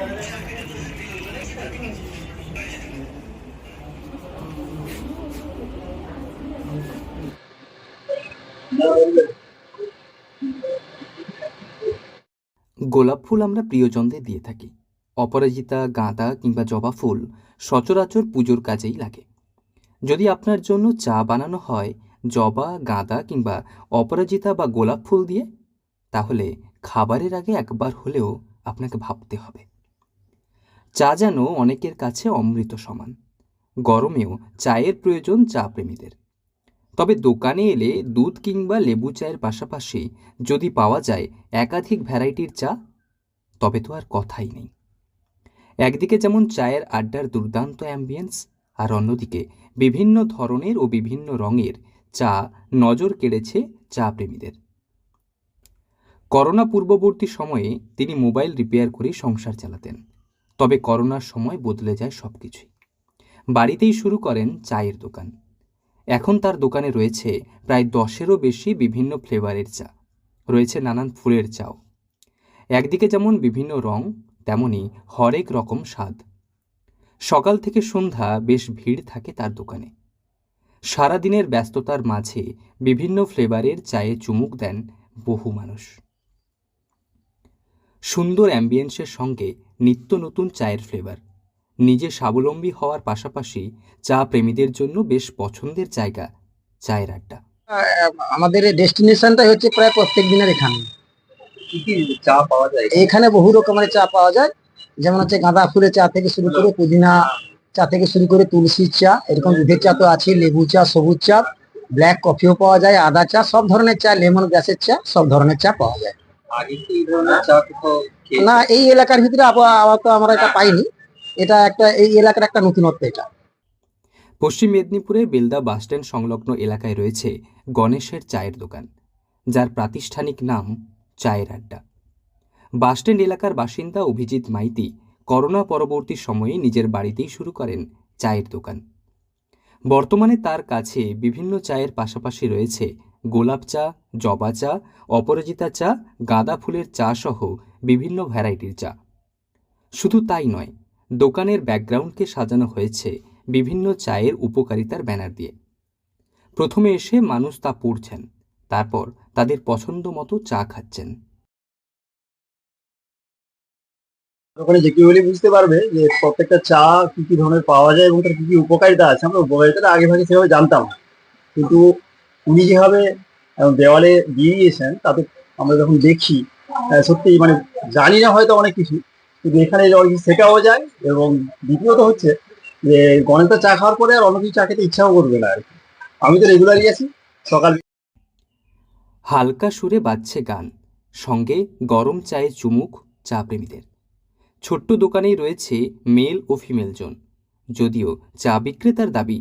গোলাপ ফুল আমরা প্রিয়জনদের দিয়ে থাকি। অপরাজিতা, গাঁদা কিংবা জবা ফুল সচরাচর পুজোর কাজেই লাগে। যদি আপনার জন্য চা বানানো হয় জবা, গাঁদা কিংবা অপরাজিতা বা গোলাপ ফুল দিয়ে, তাহলে খাবারের আগে একবার হলেও আপনাকে ভাবতে হবে। চা যেন অনেকের কাছে অমৃত সমান। গরমেও চায়ের প্রয়োজন চা প্রেমীদের। তবে দোকানে এলে দুধ কিংবা লেবু চায়ের পাশাপাশি যদি পাওয়া যায় একাধিক ভ্যারাইটির চা, তবে তো আর কথাই নেই। একদিকে যেমন চায়ের আড্ডার দুর্দান্ত অ্যাম্বিয়েন্স, আর অন্যদিকে বিভিন্ন ধরনের ও বিভিন্ন রঙের চা নজর কেড়েছে চা প্রেমীদের। করোনা পূর্ববর্তী সময়ে তিনি মোবাইল রিপেয়ার করে সংসার চালাতেন। তবে করোনার সময় বদলে যায় সবকিছুই। বাড়িতেই শুরু করেন চায়ের দোকান। এখন তার দোকানে রয়েছে প্রায় 10-এরও বেশি বিভিন্ন ফ্লেভারের চা, রয়েছে নানান ফুলের চাও। একদিকে যেমন বিভিন্ন রং, তেমনি হরেক রকম স্বাদ। সকাল থেকে সন্ধ্যা বেশ ভিড় থাকে তার দোকানে। সারাদিনের ব্যস্ততার মাঝে বিভিন্ন ফ্লেভারের চায়ে চুমুক দেন বহু মানুষ। সুন্দর অ্যাম্বিয়েন্সের সঙ্গে নিত্য নতুন চায়ের ফ্লেভার, নিজে স্বাবলম্বী হওয়ার পাশাপাশি চা প্রেমীদের জন্য বেশ পছন্দের জায়গা চায়ের আড্ডা। আমাদের ডেস্টিনেশনটাই হচ্ছে প্রায় প্রত্যেক দিনের এখানে। কি কি চা পাওয়া যায়? এখানে বহু রকমের চা পাওয়া যায়, যেমন হচ্ছে গাঁদা ফুলের চা থেকে শুরু করে পুদিনা চা থেকে শুরু করে তুলসীর চা, এরকম দুধের চা তো আছে, লেবু চা, সবুজ চা, ব্ল্যাক কফিও পাওয়া যায়, আদা চা, সব ধরনের চা, লেমন গ্রাসের চা, সব ধরনের চা পাওয়া যায়। আগে কি এই ধরনের চা কোথাও না, এই এলাকার ভিতরে আপাতত আমরা এটা পাইনি। এটা একটা এই এলাকার একটা নতুনত্ব এটা। পশ্চিম মেদিনীপুরে বেলদা বাসস্ট্যান্ড সংলগ্ন এলাকায় রয়েছে গণেশের চায়ের দোকান, যার প্রাতিষ্ঠানিক নাম চায়ের আড্ডা। বাসস্ট্যান্ড এলাকার বাসিন্দা অভিজিৎ মাইতি করোনা পরবর্তী সময়ে নিজের বাড়িতেই শুরু করেন চায়ের দোকান। বর্তমানে তার কাছে বিভিন্ন চায়ের পাশাপাশি রয়েছে গোলাপ চা, জবা চা, অপরাজিতা চা, গাঁদা ফুলের চা সহ বিভিন্ন ভ্যারাইটির চা। শুধু তাই নয়, দোকানের ব্যাকগ্রাউন্ডকে সাজানো হয়েছে বিভিন্ন চায়ের উপকারিতার ব্যানার দিয়ে। প্রথমে এসে মানুষ তা পড়ছেন, তারপর তাদের পছন্দ মতো চা খাচ্ছেন। ওখানে যে কেউ হলে বুঝতে পারবে যে প্রত্যেকটা চা কি কি ধরনের পাওয়া যায় এবং তার কি কি উপকারিতা আছে। আমরা উপকারিতাটা আগে ভাগে সেভাবে জানতাম না, কিন্তু উনি যেভাবে দেওয়ালে দিয়ে দিয়েছেন তাতে আমরা যখন দেখি সত্যি মানে জানি না হয়তো অনেক কিছু, কিন্তু এখানে অনেক কিছু শেখাও যায়। এবং দ্বিতীয়ত হচ্ছে যে গণেশটা চা খাওয়ার পরে আর অন্য কিছু চা খেতে ইচ্ছাও করবে না আর কি। আমি তো রেগুলারই আছি সকাল। হালকা সুরে বাজছে গান, সঙ্গে গরম চায়ে চুমুক চা প্রেমীদের। ছোট্ট দোকানেই রয়েছে মেল ও ফিমেল জোন। যদিও চা বিক্রেতার দাবি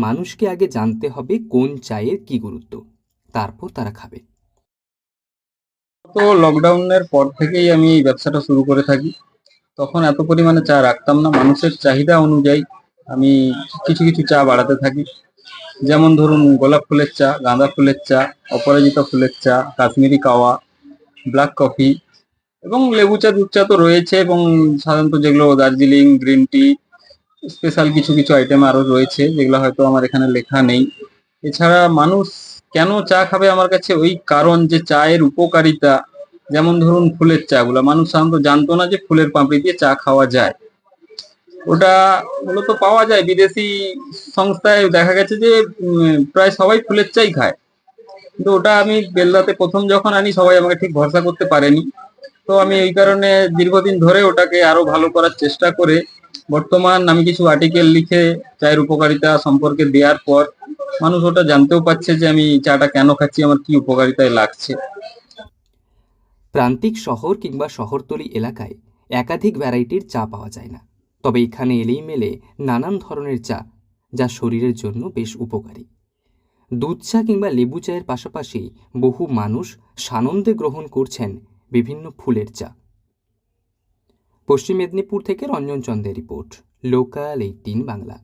মানুষকে আগে জানতে হবে কোন চায়ের কি গুরুত্ব, তারপর তারা খাবে। তো লকডাউনের পর থেকেই আমি এই ব্যবসাটা শুরু করে থাকি। তখন এত পরিমাণে চা রাখতাম না, মানুষের চাহিদা অনুযায়ী আমি কিছু কিছু চা বাড়াতে থাকি। যেমন ধরুন গোলাপ ফুলের চা, গাঁদা ফুলের চা, অপরাজিতা ফুলের চা, কাশ্মীরি কাওয়া, ব্ল্যাক কফি এবং লেবু চা, দুধ চা তো রয়েছে, এবং সাধারণত যেগুলো দার্জিলিং গ্রিন টি, স্পেশাল কিছু কিছু আইটেম আরো রয়েছে যেগুলো হয়তো আমার এখানে লেখা নেই। এছাড়া মানুষ কেন চা খাবে আমার কাছে, ওই কারণ যে চায়ের উপকারিতা। যেমন ধরুন ফুলের চা গুলা মানুষ সাধারণত জানতো না যে ফুলের পাপড়ি দিয়ে চা খাওয়া যায়। ওটা মূলত পাওয়া যায় বিদেশি সংস্থায়, দেখা গেছে যে প্রায় সবাই ফুলের চাই খায়, কিন্তু ওটা আমি বেলদাতে প্রথম যখন আনি সবাই আমাকে ঠিক ভরসা করতে পারেনি। তো আমি এই কারণে দীর্ঘদিন ধরে ওটাকে আরো ভালো করার চেষ্টা করে বর্তমান আমি কিছু আর্টিকেল লিখে চায়ের উপকারিতা সম্পর্কে দেওয়ার পর মানুষ ওটা জানতেও পারছে যে আমি চাটা কেন খাচ্ছি, আমার কি উপকারিতায় লাগছে। প্রান্তিক শহর কিংবা শহরতলি এলাকায় একাধিক ভ্যারাইটির চা পাওয়া যায় না, তবে এখানে এলেই মেলে নানান ধরনের চা, যা শরীরের জন্য বেশ উপকারী। দুধ চা কিংবা লেবু চায়ের পাশাপাশি বহু মানুষ সানন্দে গ্রহণ করছেন বিভিন্ন ফুলের চা। পশ্চিম মেদিনীপুর থেকে রঞ্জন চন্দ্রের রিপোর্ট, লোকাল 18 বাংলা।